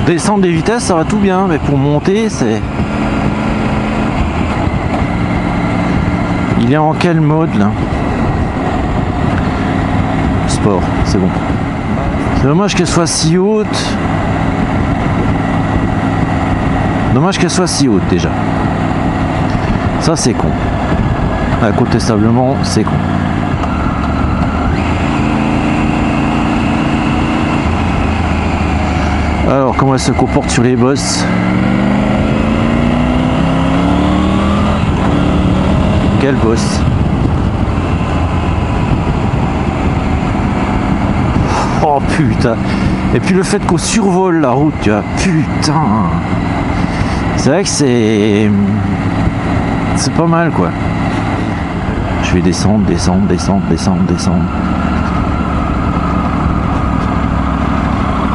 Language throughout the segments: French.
descendre des vitesses, ça va tout bien, mais pour monter, c'est... Il est en quel mode là? Sport, c'est bon. C'est dommage qu'elle soit si haute. Dommage qu'elle soit si haute déjà. Ça c'est con. Incontestablement, c'est con. Alors, comment elle se comporte sur les bosses? Quelle bosse? Oh putain! Et puis le fait qu'on survole la route, tu vois, putain! C'est vrai que c'est pas mal quoi. Je vais descendre.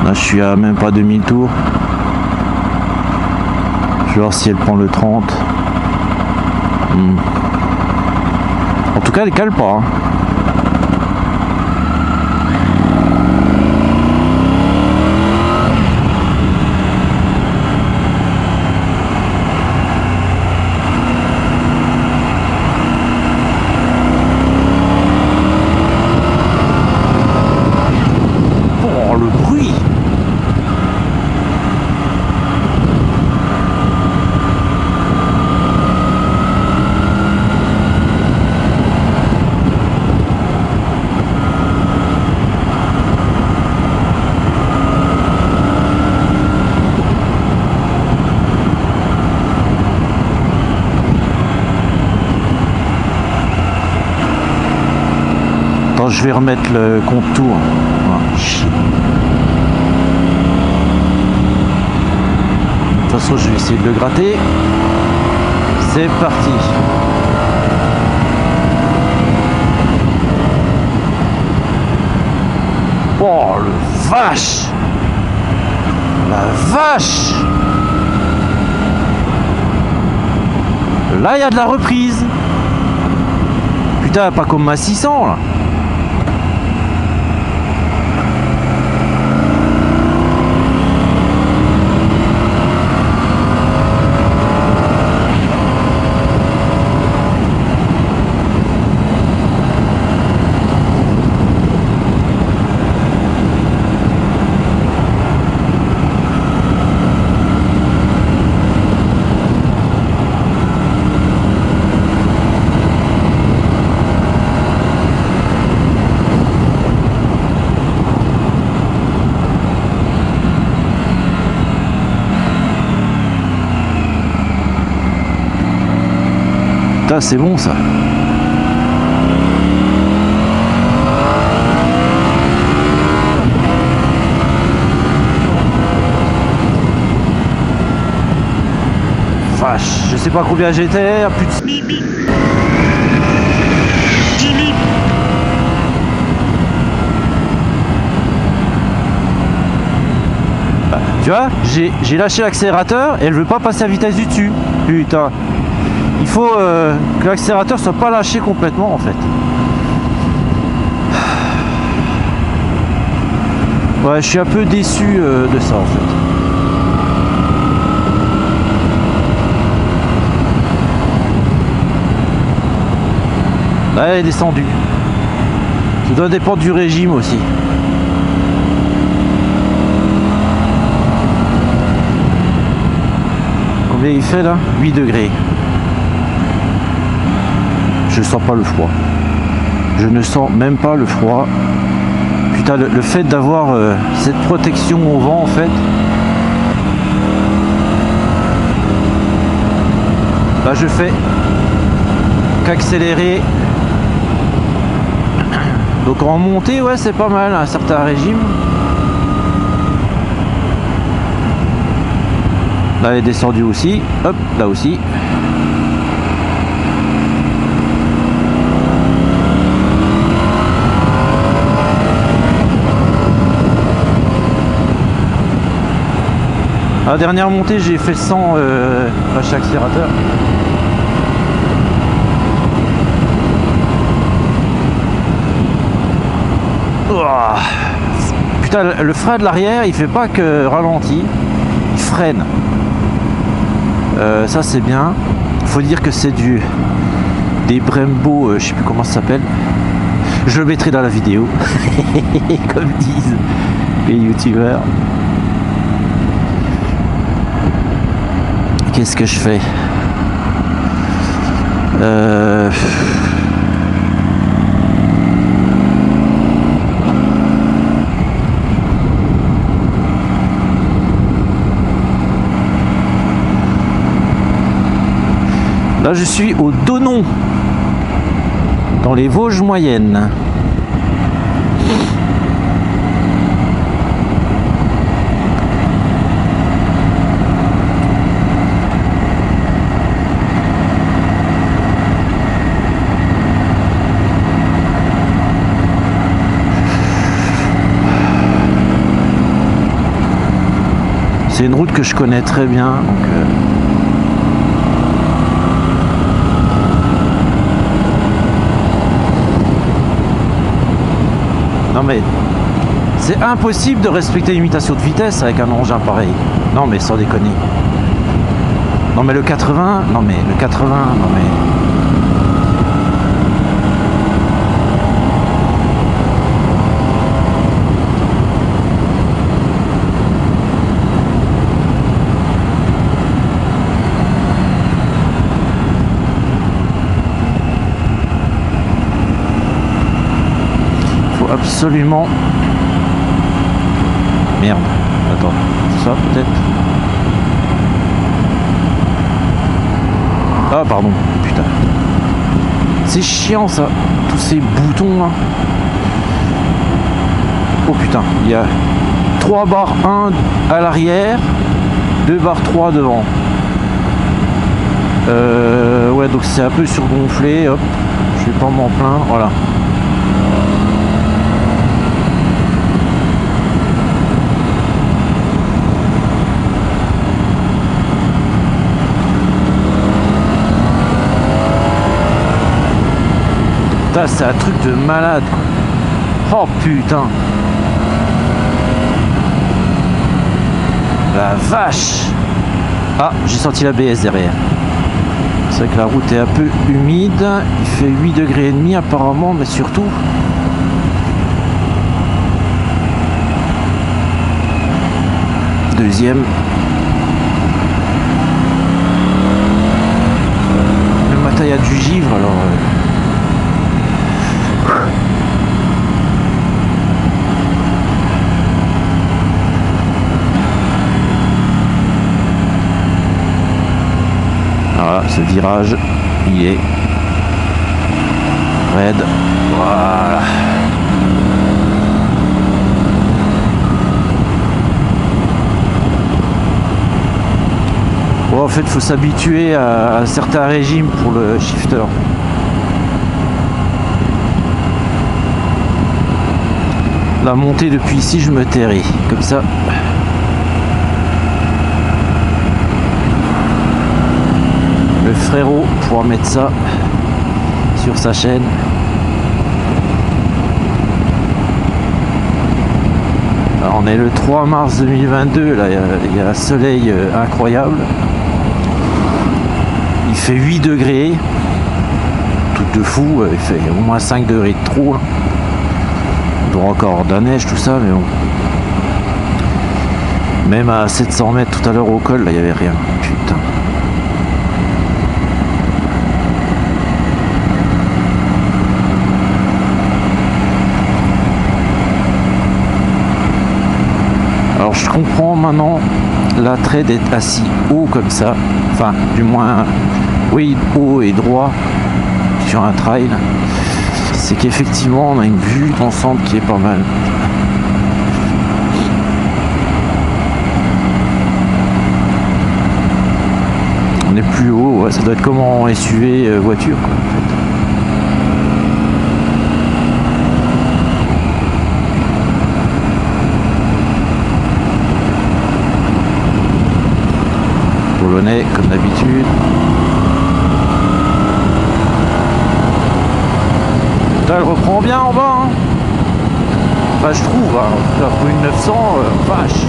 Là je suis à même pas 2000 tours. Je vais voir si elle prend le 30. En tout cas elle cale pas. Je vais remettre le contour. Oh, chier. De toute façon, je vais essayer de le gratter. C'est parti. Oh, le vache! La vache! Là, il y a de la reprise. Putain, pas comme ma 600 là. Putain, c'est bon ça. Vache, je sais pas combien j'étais, à plus de... Tu vois, j'ai lâché l'accélérateur et elle veut pas passer à vitesse du dessus. Putain. Il faut que l'accélérateur soit pas lâché complètement en fait. Ouais, je suis un peu déçu de ça en fait. Là, elle est descendue. Ça doit dépendre du régime aussi. Combien il fait là? 8 degrés. Je sens pas le froid. Je ne sens même pas le froid. Putain, le fait d'avoir cette protection au vent en fait. Là je fais qu'accélérer. Donc en montée, ouais, c'est pas mal, un certain régime. Là elle est descendue aussi. Hop, là aussi. À la dernière montée, j'ai fait 100 lâcher accélérateur. Oh, putain, le frein de l'arrière, il fait pas que ralenti. freine. Ça c'est bien. Faut dire que c'est des Brembo, je sais plus comment ça s'appelle. Je le mettrai dans la vidéo, comme disent les youtubeurs. Qu'est-ce que je fais? Là, je suis au Donon, dans les Vosges moyennes. C'est une route que je connais très bien, donc non mais c'est impossible de respecter une limitation de vitesse avec un engin pareil. Non mais sans déconner. Non mais le 80, non mais le 80, non mais... Absolument. Merde. Attends. Ça peut-être. Ah pardon. Putain. C'est chiant ça. Tous ces boutons là. Oh putain. Il y a 3 barres 1 à l'arrière. 2 barres 3 devant. Ouais donc c'est un peu surgonflé. Hop. Je vais pas m'en plaindre. Voilà. C'est un truc de malade quoi. Oh putain. La vache. Ah j'ai senti la BS derrière. C'est vrai que la route est un peu humide. Il fait 8 degrés et demi apparemment, mais surtout deuxième. Le matin il y a du givre alors voilà, ce virage, il est raide. Voilà. Bon, en fait, il faut s'habituer à certains régimes pour le shifter. La montée depuis ici, je me tairai. Comme ça. Le frérot pourra mettre ça sur sa chaîne. Alors on est le 3 mars 2022, là il y a un soleil incroyable. Il fait 8 degrés. Tout de fou, il fait au moins 5 degrés de trop. Là. Il doit encore de la neige, tout ça, mais bon. Même à 700 mètres tout à l'heure au col, là il n'y avait rien. Putain. Alors je comprends maintenant l'attrait d'être assis haut comme ça, enfin du moins oui haut et droit sur un trail, c'est qu'effectivement on a une vue d'ensemble qui est pas mal. On est plus haut, ouais, ça doit être comme en SUV voiture quoi, en fait. Polonais comme d'habitude. Là, elle reprend bien en bas. Hein. Enfin, je trouve, hein. Pour une 900, vache.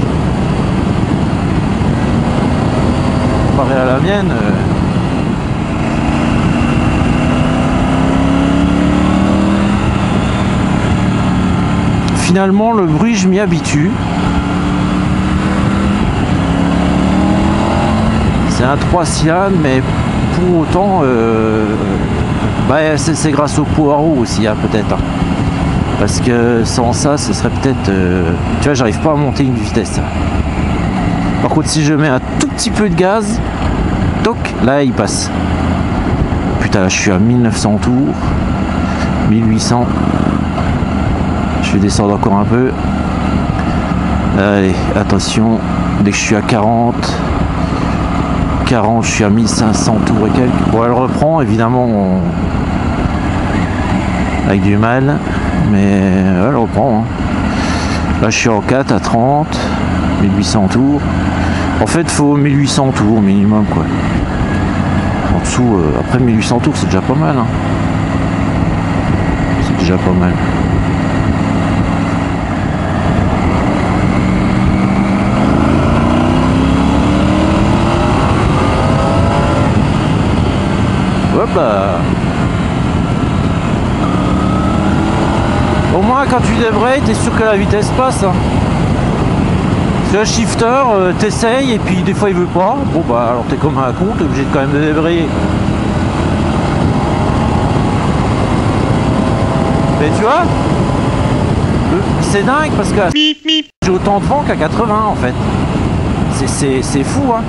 la mienne. Finalement, le bruit, je m'y habitue. C'est un 3 cylindres, mais pour autant, c'est grâce au poireau aussi, hein, peut-être. Hein. Parce que sans ça, ce serait peut-être... tu vois, j'arrive pas à monter une vitesse. Par contre, si je mets un tout petit peu de gaz, toc, là, il passe. Putain, là, je suis à 1900 tours. 1800. Je vais descendre encore un peu. Allez, attention. Dès que je suis à 40, je suis à 1500 tours et quelques. Bon, elle reprend, évidemment, avec du mal. Mais elle reprend. Hein. Là, je suis en 4 à 30. 1800 tours. En fait, il faut 1800 tours minimum, quoi. En dessous, après 1800 tours, c'est déjà pas mal. Hein. C'est déjà pas mal. Hop là. Au moins, quand tu débrayes, t'es sûr que la vitesse passe. Hein. C'est un shifter, t'essayes et puis des fois il veut pas. Bon bah alors t'es comme un con, t'es obligé quand même de débrayer. Mais tu vois, c'est dingue parce que j'ai autant de vent qu'à 80 en fait. C'est fou hein.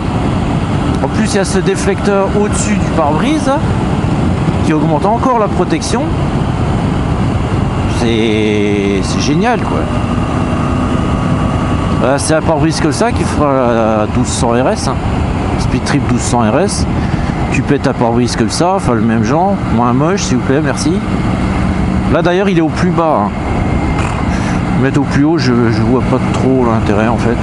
En plus il y a ce déflecteur au-dessus du pare-brise qui augmente encore la protection. C'est génial quoi. C'est un pare-brise que ça qui fera la 1200 RS, hein. Speed Trip 1200 RS. Tu pètes un pare-brise comme ça, enfin le même genre, moins moche s'il vous plaît, merci. Là d'ailleurs il est au plus bas. Hein. Mettre au plus haut, je vois pas trop l'intérêt en fait.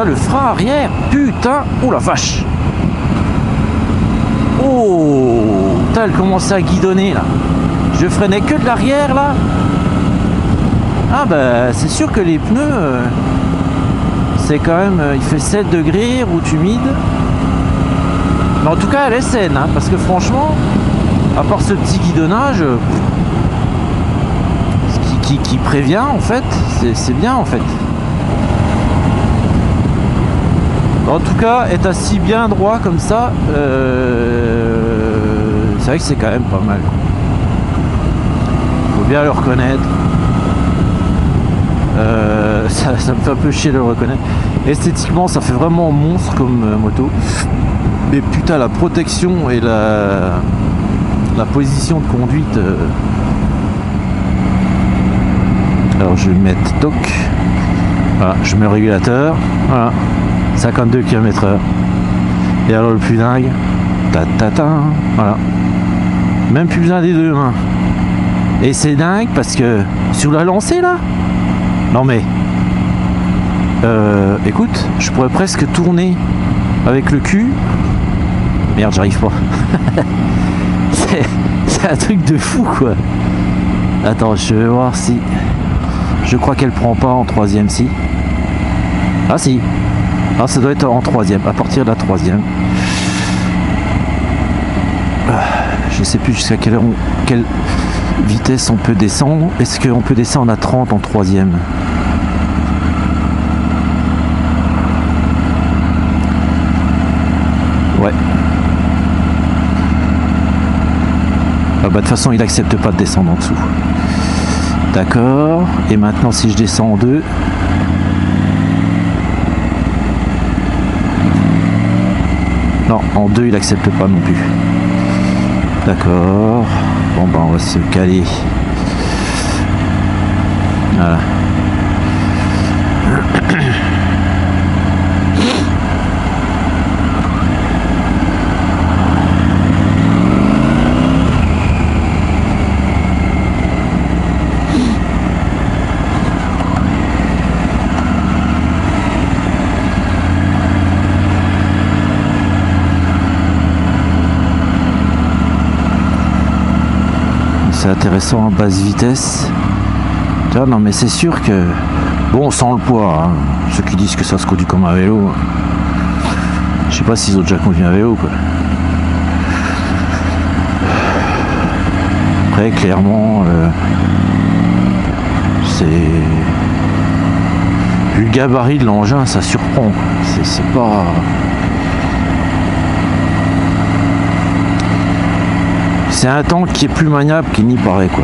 Le frein arrière, putain, oh la vache. Oh, putain, elle commençait à guidonner là. Je freinais que de l'arrière là. Ah bah c'est sûr que les pneus, c'est quand même, il fait 7 degrés, route humide. Mais en tout cas elle est saine, hein, parce que franchement, à part ce petit guidonnage, qui prévient en fait, c'est bien en fait. En tout cas, être assis bien droit comme ça, c'est vrai que c'est quand même pas mal. Faut bien le reconnaître. Ça me fait un peu chier de le reconnaître. Esthétiquement, ça fait vraiment monstre comme moto. Mais putain, la protection et la position de conduite. Alors, je vais mettre toc. Voilà, je mets le régulateur. Voilà. 52 km/h. Et alors le plus dingue, voilà. Même plus besoin des deux mains. Et c'est dingue parce que sur la lancée là, non mais, écoute, je pourrais presque tourner avec le cul. Merde, j'arrive pas. c'est un truc de fou quoi. Attends, je vais voir si. Je crois qu'elle prend pas en troisième si. Ah si. Ah, ça doit être en troisième, à partir de la troisième. Je sais plus jusqu'à quelle vitesse on peut descendre. Est-ce qu'on peut descendre à 30 en troisième? Ouais. Ah bah de toute façon il accepte pas de descendre en dessous. D'accord. Et maintenant si je descends en 2. Non, en 2 il accepte pas non plus. D'accord. Bon bah on va se caler. Voilà. c'est intéressant en basse vitesse. Tu vois, non mais c'est sûr que bon, sans le poids, hein, ceux qui disent que ça se conduit comme un vélo, je sais pas s'ils ont déjà conduit un vélo quoi. Après clairement c'est vu le gabarit de l'engin, ça surprend, c'est pas c'est un tank qui est plus maniable qu'il n'y paraît quoi.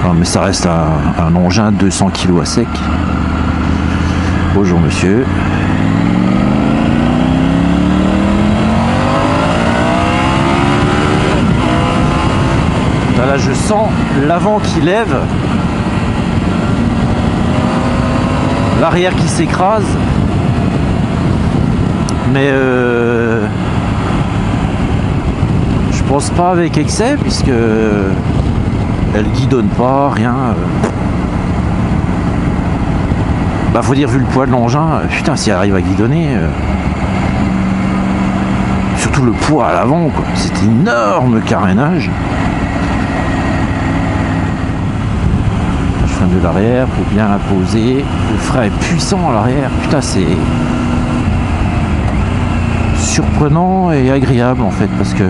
Non, mais ça reste un engin de 200 kg à sec. Bonjour monsieur. Là je sens l'avant qui lève, l'arrière qui s'écrase, mais je pense pas avec excès puisque elle guidonne pas, rien. Bah faut dire vu le poids de l'engin, putain si elle arrive à guidonner, surtout le poids à l'avant quoi, c'est énorme carénage. Je freine de l'arrière pour bien la poser, le frein est puissant à l'arrière, putain c'est surprenant et agréable en fait parce que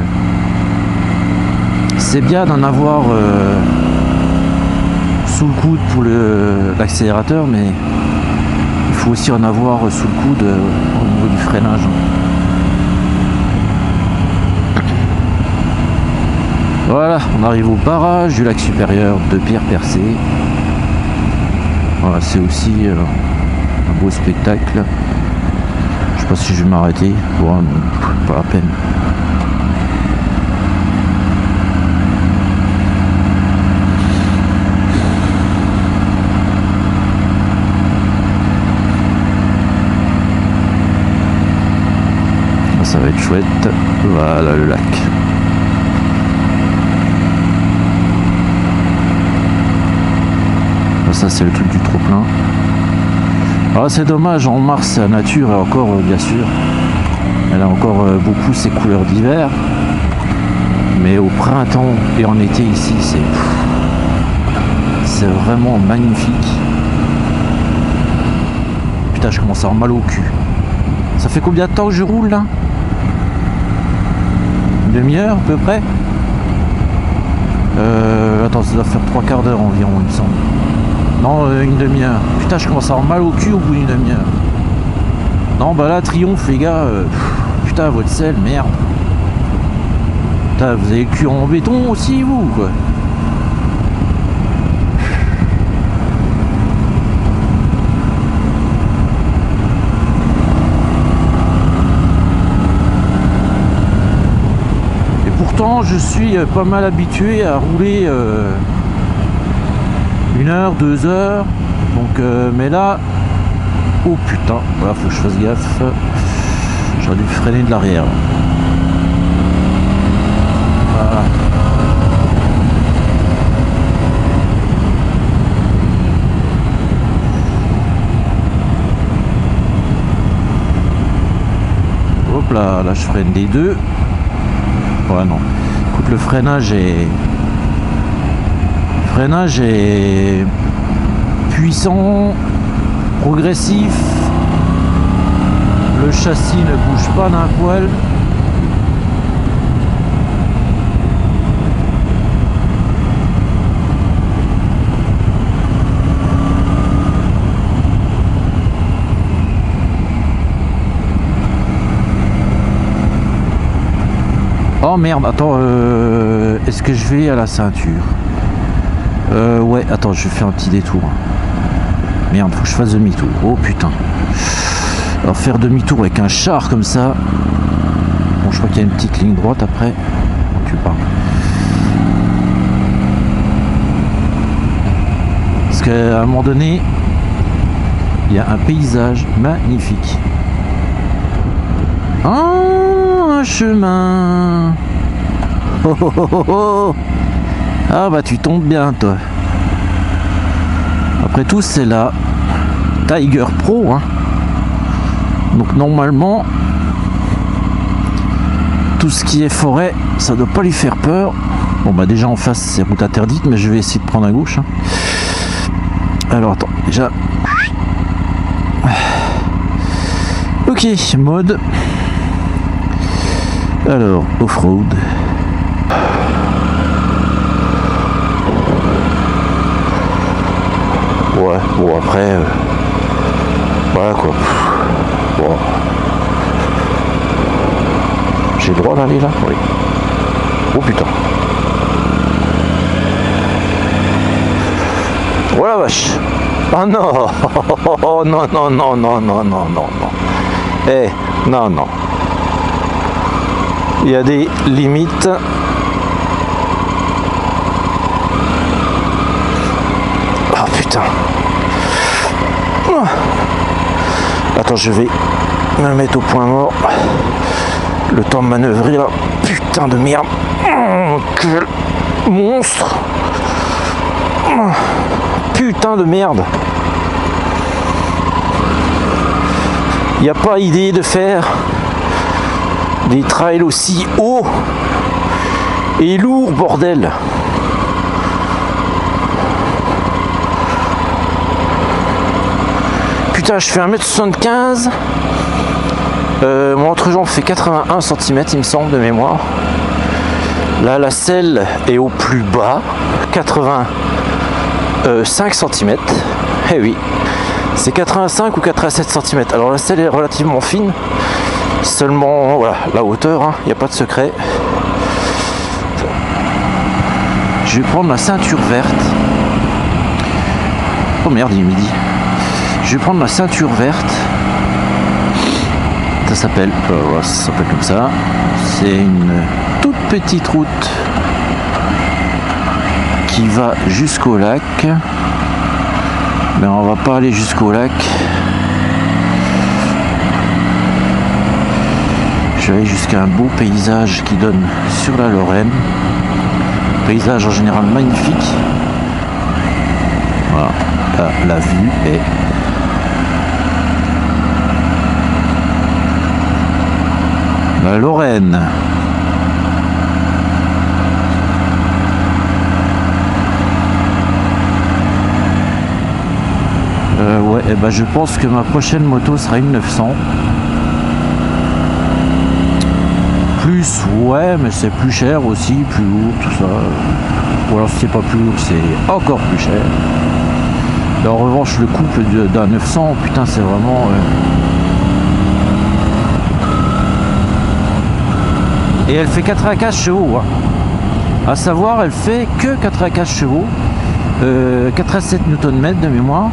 c'est bien d'en avoir sous le coude pour l'accélérateur, mais il faut aussi en avoir sous le coude au niveau du freinage. Voilà, on arrive au barrage du lac supérieur de Pierre Percé. Voilà, c'est aussi un beau spectacle. Je sais pas si je vais m'arrêter. Bon, pas la peine. Ça va être chouette. Voilà le lac. Ça c'est le truc du trop plein. Alors c'est dommage, en mars la nature est encore bien sûr, elle a encore beaucoup ses couleurs d'hiver, mais au printemps et en été ici c'est vraiment magnifique. Putain je commence à avoir mal au cul. Ça fait combien de temps que je roule là? Une demi-heure à peu près. Attends, ça doit faire 3 quarts d'heure environ il me semble. Non, une demi-heure. Putain, je commence à avoir mal au cul au bout d'une demi-heure. Non, bah là, triomphe, les gars. Putain, votre selle, merde. Putain, vous avez le cul en béton aussi, vous, quoi. Et pourtant, je suis pas mal habitué à rouler... 1 heure, 2 heures, donc mais là, oh putain, voilà, faut que je fasse gaffe, j'aurais dû freiner de l'arrière. Voilà. Hop là, là je freine des deux. Ouais non, écoute, le freinage est puissant, progressif, le châssis ne bouge pas d'un poil. Oh merde, attends, est-ce que je vais à la ceinture? Ouais, attends, je vais faire un petit détour. Merde, faut que je fasse demi-tour. Oh putain. Alors faire demi-tour avec un char comme ça. Bon, je crois qu'il y a une petite ligne droite après. Tu parles. Parce qu'à un moment donné, il y a un paysage magnifique. Oh, un chemin. Oh, oh, oh, oh, oh. Ah bah tu tombes bien toi. Après tout c'est la Tiger Pro hein. Donc normalement tout ce qui est forêt, ça doit pas lui faire peur. Bon bah déjà en face c'est route interdite, mais je vais essayer de prendre à gauche. Hein. Alors attends, déjà. Ok, mode. Alors, off-road. Ouais, bon après. Voilà quoi. Bon. J'ai le droit d'aller là? Oui. Oh putain. Oh la vache. Oh non. Oh non, non, non, non, non, non, non, non. Eh, non, non. Il y a des limites. Oh putain. Attends, je vais me mettre au point mort. Le temps de manœuvrer là. Putain de merde. Quel monstre. Putain de merde. Il n'y a pas idée de faire des trails aussi hauts et lourds, bordel. Putain, je fais 1m75. Mon entrejambe fait 81 cm, il me semble, de mémoire. Là, la selle est au plus bas, 85 cm. Eh oui, c'est 85 ou 87 cm. Alors la selle est relativement fine. Seulement, voilà, la hauteur, hein, il n'y a pas de secret. Je vais prendre ma ceinture verte. Oh merde, il est midi. Je vais prendre ma ceinture verte. Ça s'appelle comme ça. C'est une toute petite route qui va jusqu'au lac. Mais on va pas aller jusqu'au lac. Je vais aller jusqu'à un beau paysage qui donne sur la Lorraine. Paysage en général magnifique. Voilà, là, la vue est la Lorraine. Ouais, et ben je pense que ma prochaine moto sera une 900. Plus, ouais, mais c'est plus cher aussi, plus lourd, tout ça. Ou alors si c'est pas plus lourd, c'est encore plus cher. Et en revanche, le couple d'un 900, putain, c'est vraiment... Et elle fait 95 chevaux. Hein. À savoir, elle fait que 95 chevaux. 87 Nm de mémoire.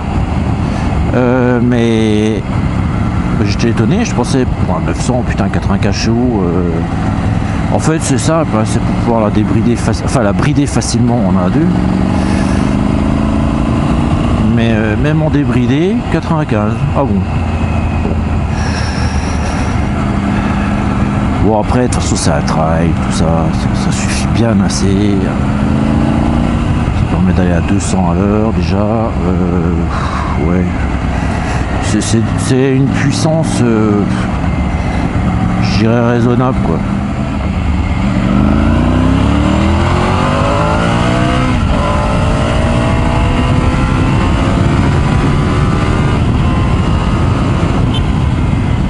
Mais j'étais étonné, je pensais pour un 900, putain, 95 chevaux. En fait, c'est simple, hein, c'est pour pouvoir la débrider, la brider facilement. On en a deux. Mais même en débridé, 95. Ah bon. Bon après, de toute façon, c'est un trail, tout ça, ça suffit bien assez. Ça permet d'aller à 200 à l'heure déjà. Ouais. C'est une puissance, je dirais, raisonnable, quoi.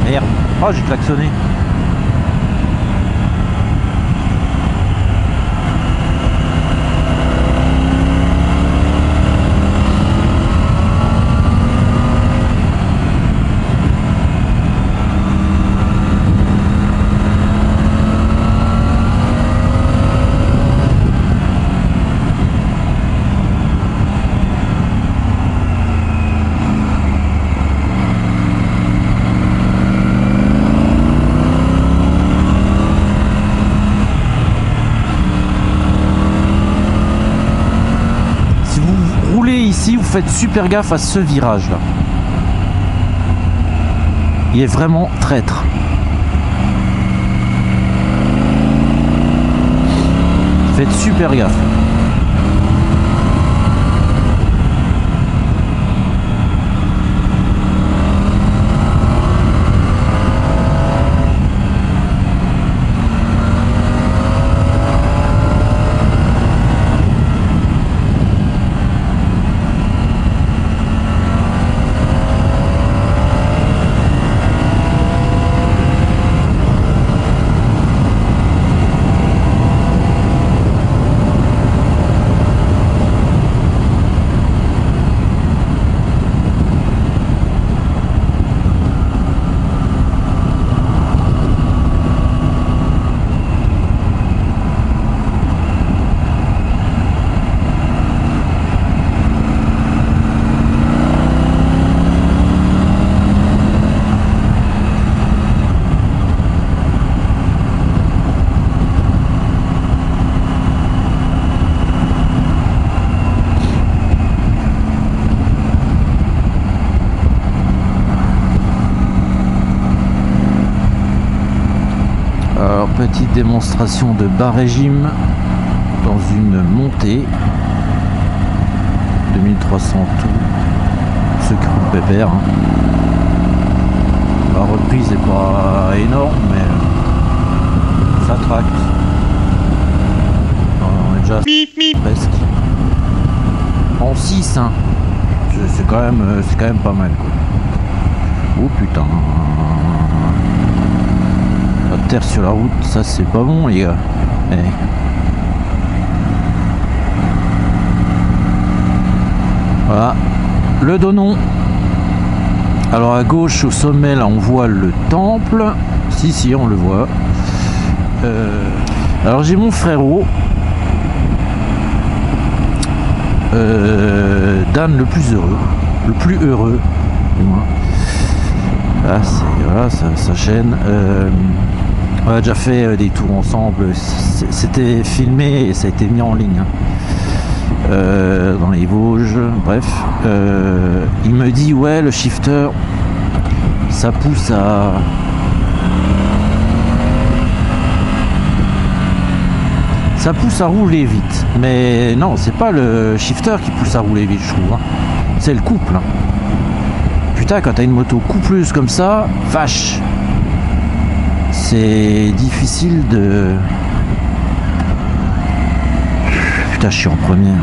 Merde. Oh, j'ai klaxonné. Ici, vous faites super gaffe à ce virage là. Il est vraiment traître. Faites super gaffe. Alors, petite démonstration de bas régime dans une montée. 2300 tout. Ce qui roule pépère. Hein. La reprise est pas énorme, mais ça tracte. On est déjà presque en 6. Hein. C'est quand même pas mal, quoi. Oh putain. La terre sur la route, ça c'est pas bon, les gars. Eh. Voilà, le Donon. Alors à gauche au sommet là on voit le temple. Si on le voit. Alors j'ai mon frérot Dan le plus heureux du moins. Là voilà sa chaîne. On a déjà fait des tours ensemble. C'était filmé et ça a été mis en ligne. Dans les Vosges, bref, il me dit ouais le shifter ça pousse à rouler vite, mais non c'est pas le shifter qui pousse à rouler vite je trouve, hein. C'est le couple, hein. Putain quand t'as une moto coupleuse comme ça, vache, c'est difficile de... Putain, je suis en première.